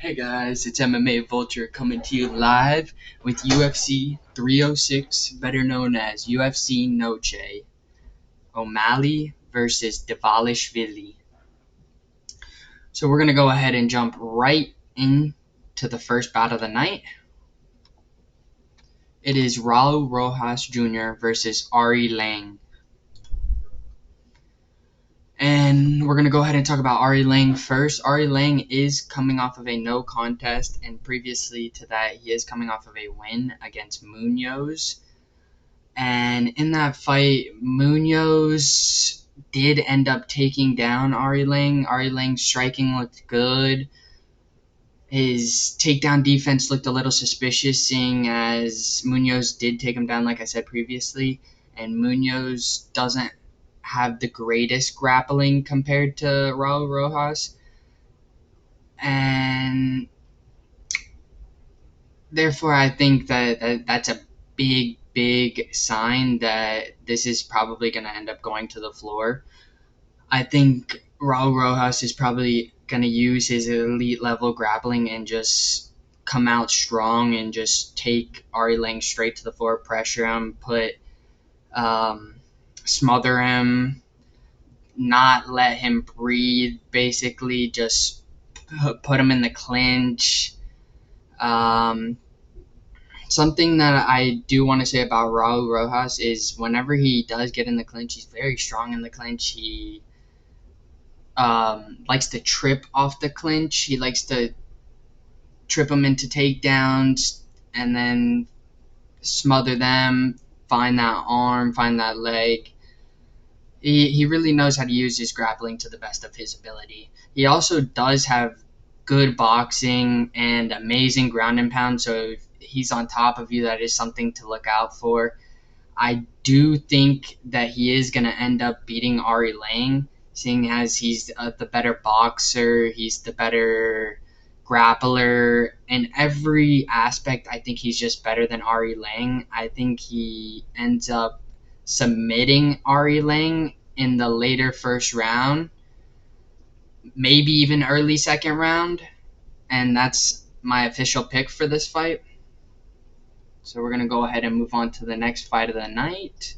Hey guys, it's MMA Vulture coming to you live with UFC 306, better known as UFC Noche, O Malley Vs Dvalishvili. So we're going to go ahead and jump right into the first bout of the night. It is Raul Rojas Jr. versus Aoriqileng. And we're going to go ahead and talk about Aoriqileng first. Aoriqileng is coming off of a no contest, and previously to that, he is coming off of a win against Munoz. And in that fight, Munoz did end up taking down Aoriqileng. Aoriqileng's striking looked good. His takedown defense looked a little suspicious, seeing as Munoz did take him down, like I said previously, and Munoz doesn't have the greatest grappling compared to Raul Rojas, and therefore I think that's a big sign that this is probably going to end up going to the floor. I think Raul Rojas is probably going to use his elite level grappling and just come out strong and just take Aoriqileng straight to the floor, pressure him, smother him, not let him breathe, basically just put him in the clinch. Something that I do want to say about Raul Rojas is whenever he does get in the clinch, he's very strong in the clinch. He likes to trip off the clinch. He likes to trip them into takedowns and then smother them, find that arm, find that leg. He really knows how to use his grappling to the best of his ability. He also does have good boxing and amazing ground and pound, so if he's on top of you, that is something to look out for. I do think that he is going to end up beating Aoriqileng, seeing as he's the better boxer, he's the better grappler. In every aspect, I think he's just better than Aoriqileng. I think he ends up submitting Aoriqileng in the later first round, maybe even early second round, and that's my official pick for this fight. So we're going to go ahead and move on to the next fight of the night.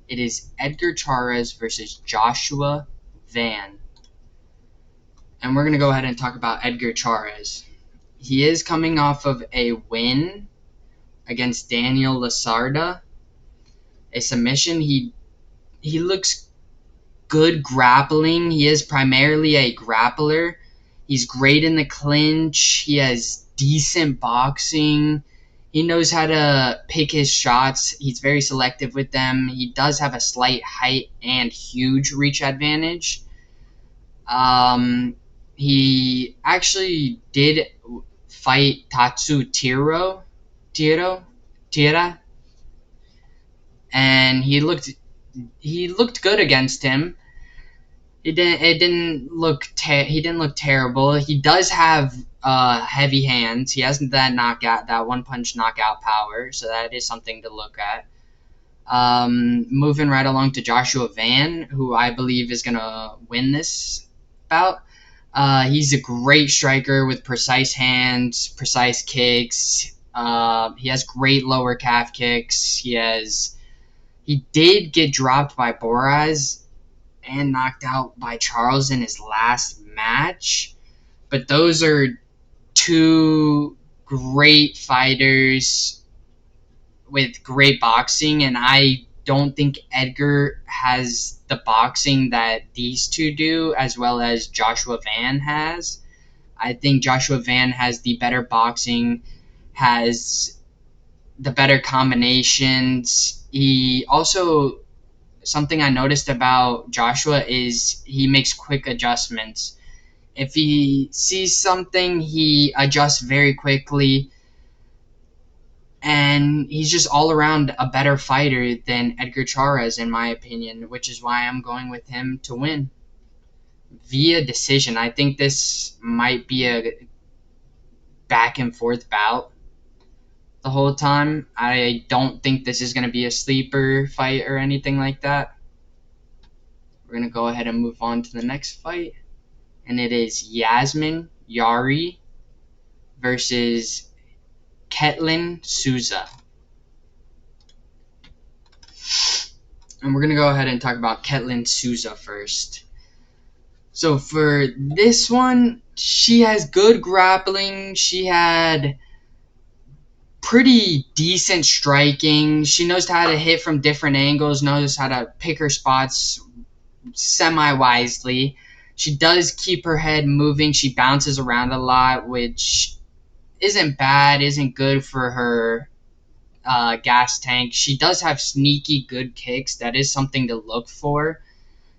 It is Edgar Chairez versus Joshua Van. And we're going to go ahead and talk about Edgar Chairez. He is coming off of a win against Daniel Lasarda, a submission. He looks good grappling. He is primarily a grappler. He's great in the clinch. He has decent boxing. He knows how to pick his shots. He's very selective with them. He does have a slight height and huge reach advantage. He actually did fight Tatsu Tira, and he looked good against him. He didn't look terrible. He does have heavy hands. He has that one punch knockout power, so that is something to look at. Moving right along to Joshua Van, who I believe is gonna win this bout. He's a great striker with precise hands, precise kicks. He has great lower calf kicks. He did get dropped by Boraz and knocked out by Charles in his last match. But those are two great fighters with great boxing, and I don't think Edgar has the boxing that these two do, as well as Joshua Van has. I think Joshua Van has the better boxing, has the better combinations. He also, something I noticed about Joshua is he makes quick adjustments. If he sees something, he adjusts very quickly, and he's just all around a better fighter than Edgar Chairez, in my opinion, which is why I'm going with him to win via decision. I think this might be a back and forth bout the whole time. I don't think this is going to be a sleeper fight or anything like that. We're going to go ahead and move on to the next fight, and it is Yazmin Jauregui versus Ketlen Souza. And we're going to go ahead and talk about Ketlen Souza first. So for this one, she has good grappling. She had pretty decent striking. She knows how to hit from different angles, knows how to pick her spots semi-wisely. She does keep her head moving. She bounces around a lot, which isn't bad, isn't good for her gas tank. She does have sneaky good kicks. That is something to look for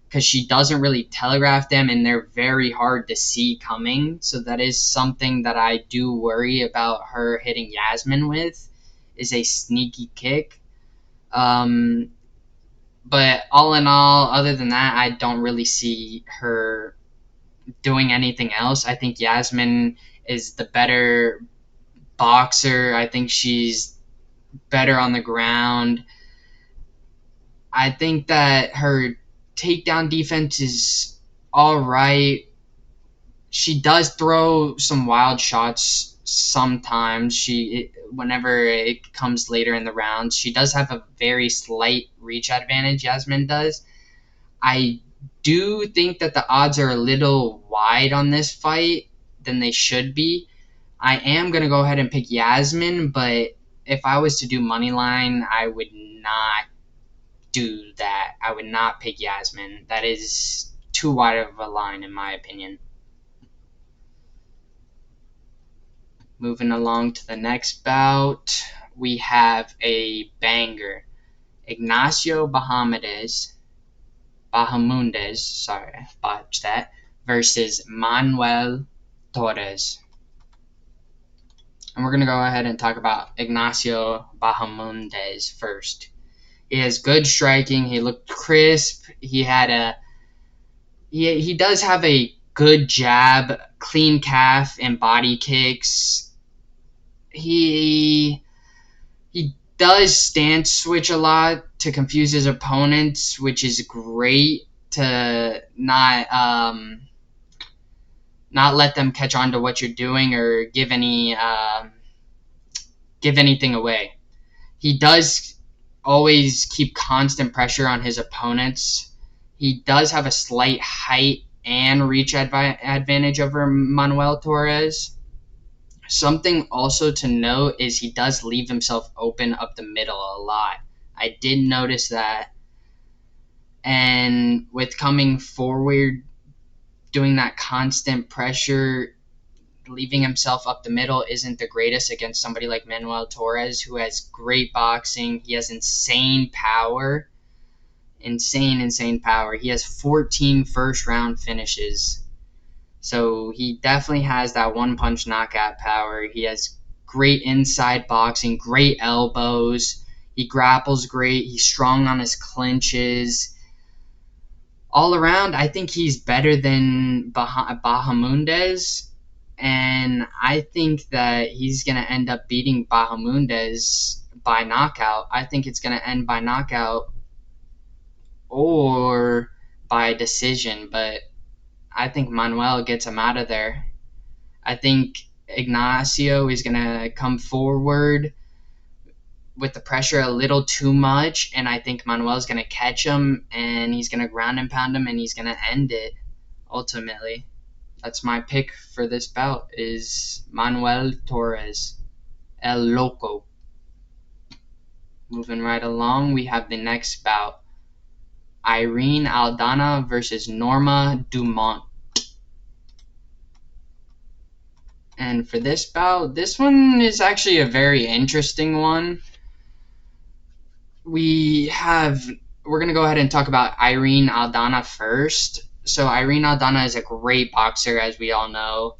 because she doesn't really telegraph them and they're very hard to see coming. So that is something that I do worry about her hitting Yazmin with, is a sneaky kick. But all in all, other than that, I don't really see her doing anything else. I think Yazmin is the better boxer. I think she's better on the ground. I think that her takedown defense is all right. She does throw some wild shots sometimes. Whenever it comes later in the rounds, she does have a very slight reach advantage. Yazmin does. I do think that the odds are a little wide on this fight than they should be. I am gonna go ahead and pick Yazmin, but if I was to do money line, I would not do that. I would not pick Yazmin. That is too wide of a line in my opinion. Moving along to the next bout, we have a banger. Ignacio Bahamondes, sorry, I botched that, versus Manuel Torres. And we're going to go ahead and talk about Ignacio Bahamondes first. He has good striking. He looked crisp. He does have a good jab, clean calf, and body kicks. He does stance switch a lot to confuse his opponents, which is great to not let them catch on to what you're doing or give anything away. He does always keep constant pressure on his opponents. He does have a slight height and reach advantage over Manuel Torres. Something also to note is he does leave himself open up the middle a lot. I did notice that. And with coming forward, doing that constant pressure, leaving himself up the middle isn't the greatest against somebody like Manuel Torres, who has great boxing. He has insane power. Insane power. He has 14 first-round finishes. So he definitely has that one-punch knockout power. He has great inside boxing, great elbows. He grapples great. He's strong on his clinches. All around, I think he's better than Bahamondes. And I think that he's going to end up beating Bahamondes by knockout. I think it's going to end by knockout or by decision, but I think Manuel gets him out of there. I think Ignacio is going to come forward with the pressure a little too much, and I think Manuel's going to catch him, and he's going to ground and pound him, and he's going to end it, ultimately. That's my pick for this bout, is Manuel Torres, El Loco. Moving right along, we have the next bout. Irene Aldana versus Norma Dumont. And for this bout, this one is actually a very interesting one. We're going to go ahead and talk about Irene Aldana first. So Irene Aldana is a great boxer, as we all know.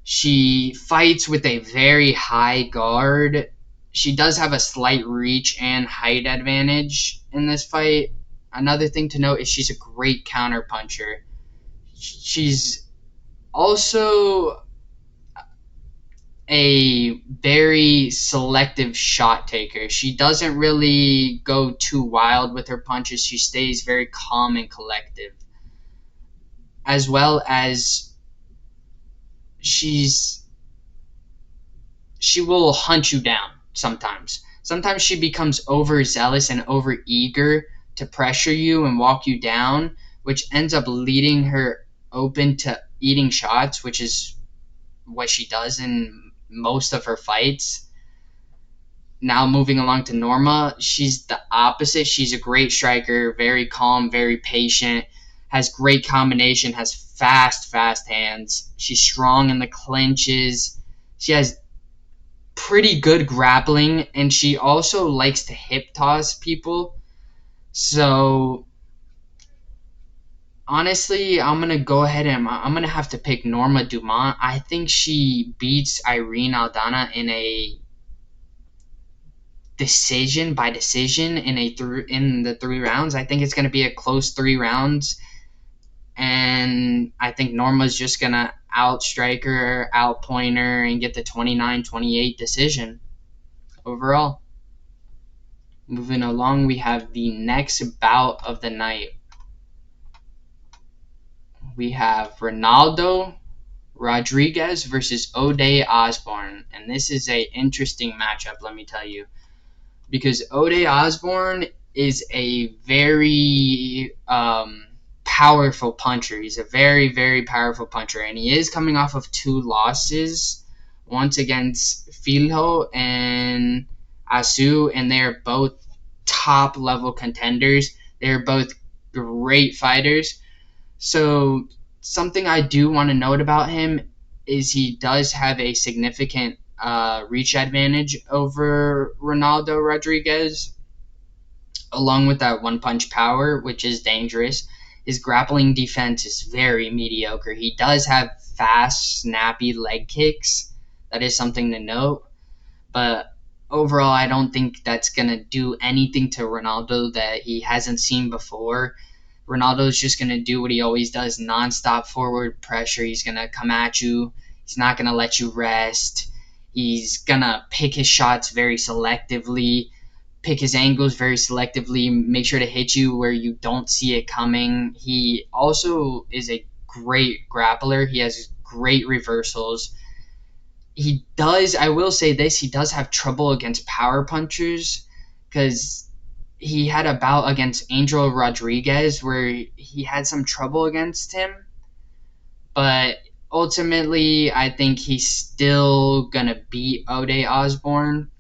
She fights with a very high guard. She does have a slight reach and height advantage in this fight. Another thing to note is she's a great counterpuncher. She's also a very selective shot taker. She doesn't really go too wild with her punches. She stays very calm and collective. As well as she's she will hunt you down sometimes. Sometimes she becomes overzealous and over eager to pressure you and walk you down, which ends up leading her open to eating shots, which is what she does in most of her fights. Now moving along to Norma, she's the opposite. She's a great striker, very calm, very patient, has great combination, has fast hands. She's strong in the clinches. She has pretty good grappling, and she also likes to hip toss people. So honestly, I'm gonna go ahead and I'm gonna have to pick Norma Dumont. I think she beats Irene Aldana in a decision in the 3 rounds. I think it's gonna be a close 3 rounds, and I think Norma's just gonna outstrike her, outpoint her, and get the 29-28 decision overall. Moving along, we have the next bout of the night. We have Ronaldo Rodriguez versus Ode Osbourne, and this is a interesting matchup, let me tell you, because Ode Osbourne is a very powerful puncher. He's a very powerful puncher, and he is coming off of 2 losses, once against Filho and Asu, and they're both top level contenders. They're both great fighters. So something I do want to note about him is he does have a significant reach advantage over Ronaldo Rodriguez, along with that one punch power, which is dangerous. His grappling defense is very mediocre. He does have fast, snappy leg kicks. That is something to note. But overall, I don't think that's going to do anything to Ronaldo that he hasn't seen before. Ronaldo's just going to do what he always does, nonstop forward pressure. He's going to come at you. He's not going to let you rest. He's going to pick his shots very selectively, pick his angles very selectively, make sure to hit you where you don't see it coming. He also is a great grappler. He has great reversals. He does, I will say this, he does have trouble against power punchers, because he had a bout against Angel Rodriguez where he had some trouble against him. But ultimately, I think he's still going to beat Ode Osbourne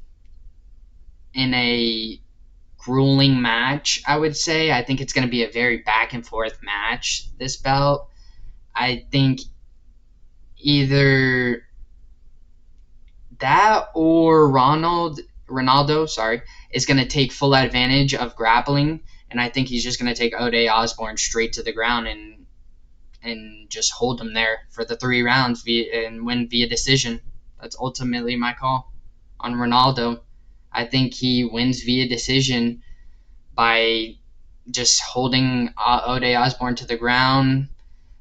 in a grueling match, I would say. I think it's going to be a very back and forth match, this bout. I think either that or Ronaldo, is going to take full advantage of grappling, and I think he's just going to take Ode Osbourne straight to the ground and just hold him there for the 3 rounds and win via decision. That's ultimately my call on Ronaldo. I think he wins via decision by just holding Ode Osbourne to the ground.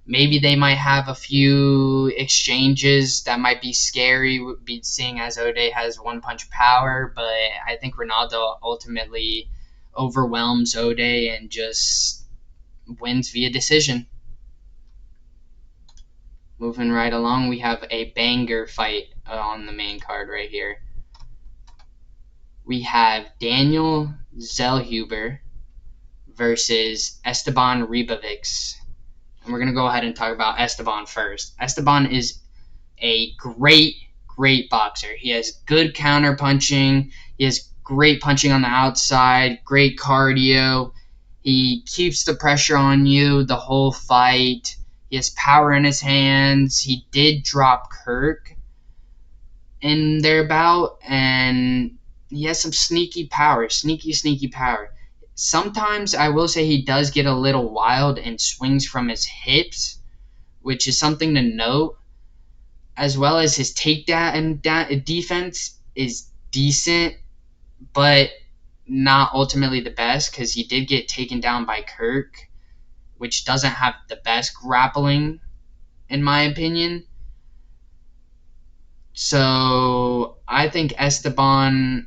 Maybe they might have a few exchanges that might be scary, seeing as Ode has one punch power, but I think Ronaldo ultimately overwhelms Ode and just wins via decision. Moving right along, we have a banger fight on the main card right here. We have Daniel Zellhuber versus Esteban Ribovics. And we're going to go ahead and talk about Esteban first. Esteban is a great boxer. He has good counter punching. He has great punching on the outside, great cardio. He keeps the pressure on you the whole fight. He has power in his hands. He did drop Kirk in their bout, and he has some sneaky power, sneaky power. Sometimes I will say he does get a little wild and swings from his hips, which is something to note, as well as his takedown defense is decent, but not ultimately the best, because he did get taken down by Kirk, which doesn't have the best grappling, in my opinion. So I think Esteban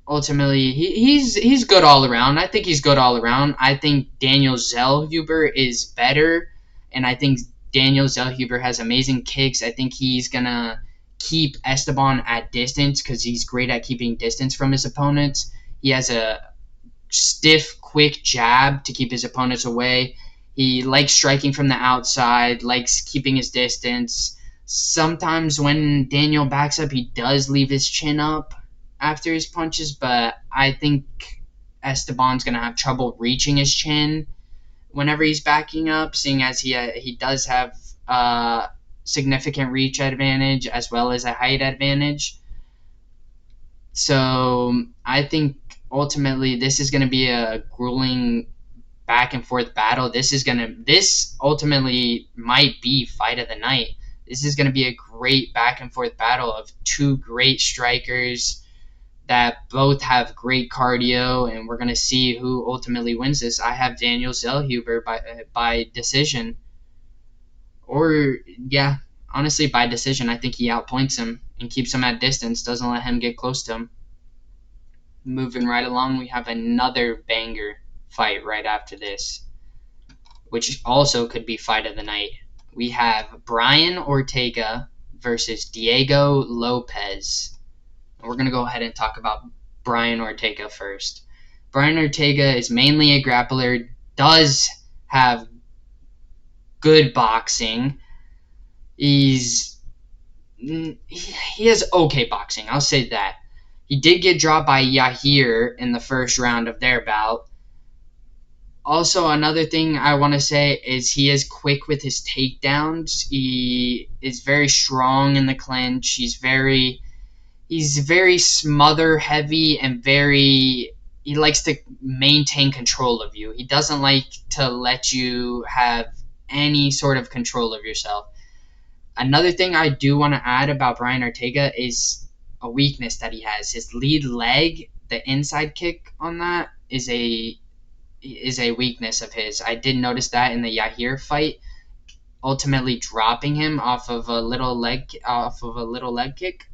ultimately he's good all around. I think he's good all around. I think Daniel Zellhuber is better, and I think Daniel Zellhuber has amazing kicks. I think he's gonna keep Esteban at distance because he's great at keeping distance from his opponents. He has a stiff, quick jab to keep his opponents away. He likes striking from the outside, likes keeping his distance. Sometimes when Daniel backs up, he does leave his chin up after his punches, but I think Esteban's going to have trouble reaching his chin whenever he's backing up, seeing as he does have significant reach advantage as well as a height advantage. So I think ultimately this is going to be a grueling back and forth battle. This ultimately might be fight of the night. This is going to be a great back and forth battle of two great strikers that both have great cardio, and we're going to see who ultimately wins this. I have Daniel Zellhuber by decision. Or, yeah, honestly, by decision. I think he outpoints him and keeps him at distance, doesn't let him get close to him. Moving right along, we have another banger fight right after this, which also could be fight of the night. We have Brian Ortega versus Diego Lopes. We're going to go ahead and talk about Brian Ortega first. Brian Ortega is mainly a grappler, does have good boxing. He has okay boxing, I'll say that. He did get dropped by Yahir in the first round of their bout. Also, another thing I want to say is he is quick with his takedowns. He is very strong in the clinch. He's very smother heavy and he likes to maintain control of you. He doesn't like to let you have any sort of control of yourself. Another thing I do want to add about Brian Ortega is a weakness that he has. His lead leg, the inside kick on that, is a weakness of his. I did notice that in the Yahir fight, ultimately dropping him off of a little leg kick.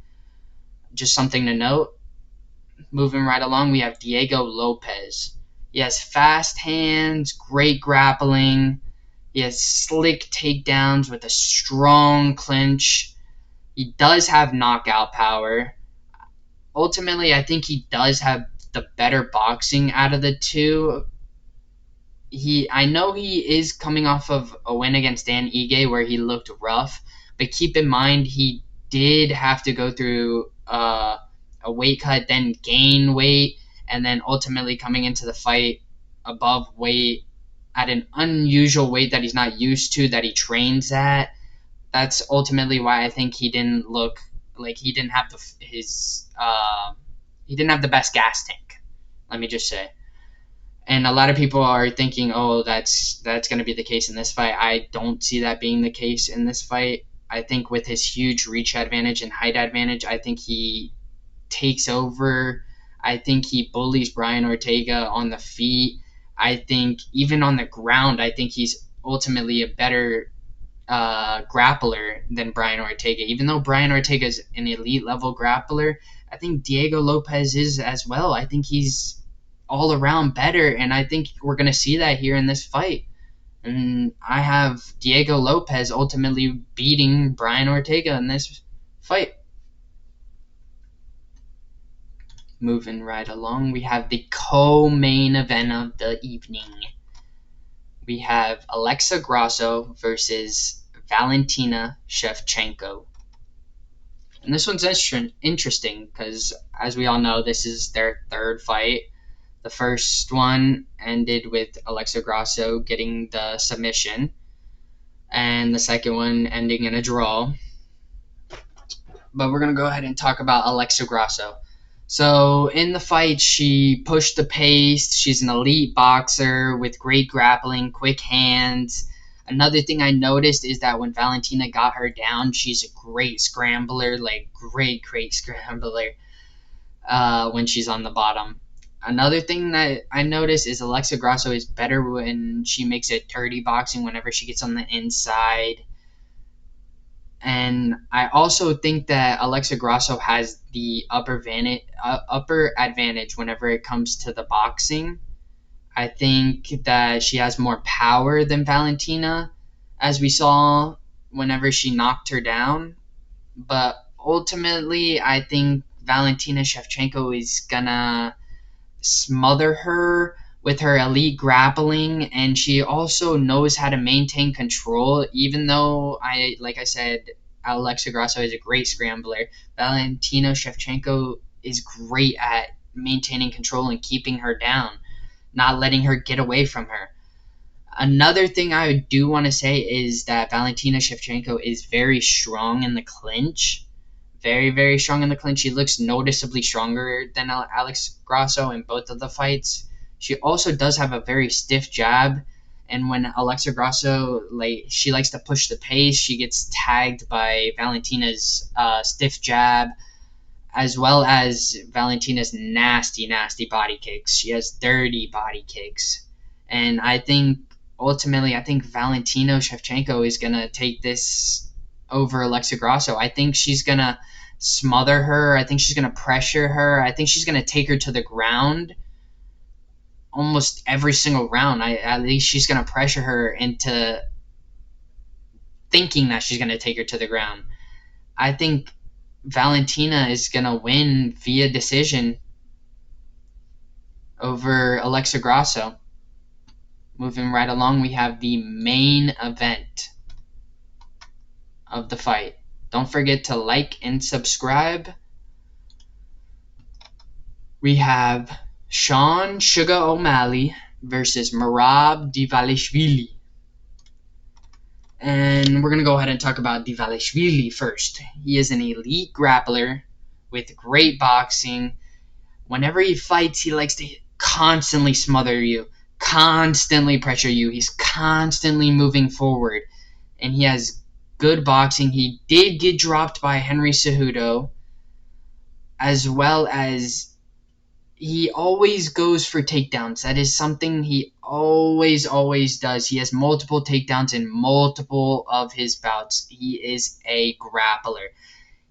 Just something to note. Moving right along, we have Diego Lopes. He has fast hands, great grappling. He has slick takedowns with a strong clinch. He does have knockout power. Ultimately, I think he does have the better boxing out of the two. I know he is coming off of a win against Dan Ige where he looked rough, but keep in mind he did have to go through a weight cut, then gain weight, and then ultimately coming into the fight above weight at an unusual weight that he's not used to, that he trains at. That's ultimately why I think he didn't look like he didn't have the best gas tank. Let me just say. And a lot of people are thinking, oh, that's going to be the case in this fight. I don't see that being the case in this fight. I think with his huge reach advantage and height advantage, I think he takes over. I think he bullies Brian Ortega on the feet. I think even on the ground, I think he's ultimately a better grappler than Brian Ortega. Even though Brian Ortega is an elite level grappler, I think Diego Lopes is as well. I think he's all around better, and I think we're going to see that here in this fight. And I have Diego Lopes ultimately beating Brian Ortega in this fight. Moving right along, we have the co-main event of the evening. We have Alexa Grasso versus Valentina Shevchenko. And this one's interesting because, as we all know, this is their third fight. The first one ended with Alexa Grasso getting the submission, and the second one ending in a draw. But we're going to go ahead and talk about Alexa Grasso. So in the fight, she pushed the pace. She's an elite boxer with great grappling, quick hands. Another thing I noticed is that when Valentina got her down, she's a great scrambler, great scrambler when she's on the bottom. Another thing that I noticed is Alexa Grasso is better when she makes it dirty boxing whenever she gets on the inside. And I also think that Alexa Grasso has the upper advantage whenever it comes to the boxing. I think that she has more power than Valentina, as we saw whenever she knocked her down. But ultimately, I think Valentina Shevchenko is gonna smother her with her elite grappling, and she also knows how to maintain control. Even though like I said, Alexa Grasso is a great scrambler, Valentina Shevchenko is great at maintaining control and keeping her down, not letting her get away from her. Another thing I do want to say is that Valentina Shevchenko is very strong in the clinch. Very, very strong in the clinch. She looks noticeably stronger than Alex Grasso in both of the fights. She also does have a very stiff jab, and when Alexa Grasso she likes to push the pace, she gets tagged by Valentina's stiff jab, as well as Valentina's nasty, nasty body kicks. She has dirty body kicks, and ultimately, I think Valentina Shevchenko is gonna take this over Alexa Grasso. I think she's gonna smother her. I think she's gonna pressure her. I think she's gonna take her to the ground almost every single round. At least she's gonna pressure her into thinking that she's gonna take her to the ground. I think Valentina is gonna win via decision over Alexa Grasso. Moving right along, we have the main event of the fight. Don't forget to like and subscribe. We have Sean Sugar O'Malley versus Merab Dvalishvili. And we're going to go ahead and talk about Dvalishvili first. He is an elite grappler with great boxing. Whenever he fights, he likes to constantly smother you, constantly pressure you. He's constantly moving forward. And he has good boxing. He did get dropped by Henry Cejudo, as well as he always goes for takedowns. That is something he always does. He has multiple takedowns in multiple of his bouts. He is a grappler.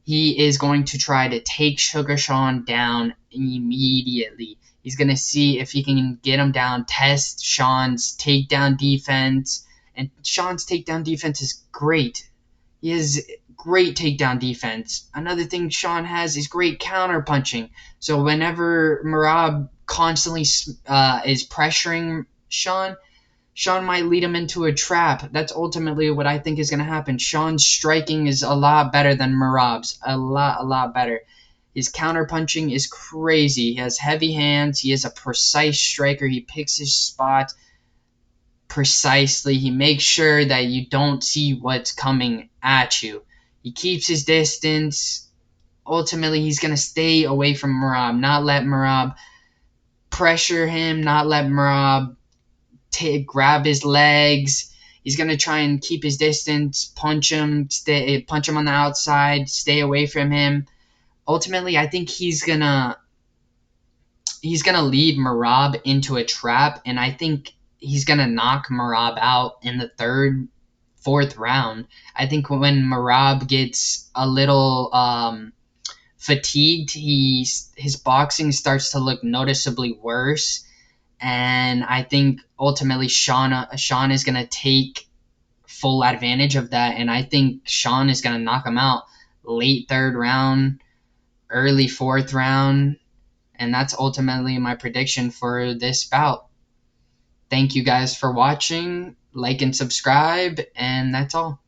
He is going to try to take Sugar Sean down immediately. He's going to see if he can get him down, test Sean's takedown defense. And Sean's takedown defense is great. He has great takedown defense. Another thing Sean has is great counter punching. So whenever Merab constantly is pressuring Sean might lead him into a trap. That's ultimately what I think is going to happen. Sean's striking is a lot better than Merab's. A lot better. His counter punching is crazy. He has heavy hands. He is a precise striker. He picks his spot precisely. He makes sure that you don't see what's coming at you. He keeps his distance. Ultimately, he's going to stay away from Merab, not let Merab pressure him, not let Merab grab his legs. He's going to try and keep his distance, punch him on the outside, stay away from him. Ultimately, I think he's going to lead Merab into a trap, and I think he's going to knock Merab out in the third, fourth round. I think when Merab gets a little fatigued, his boxing starts to look noticeably worse, and I think ultimately Sean is going to take full advantage of that, and I think Sean is going to knock him out late third round, early fourth round, and that's ultimately my prediction for this bout. Thank you guys for watching. Like and subscribe, and that's all.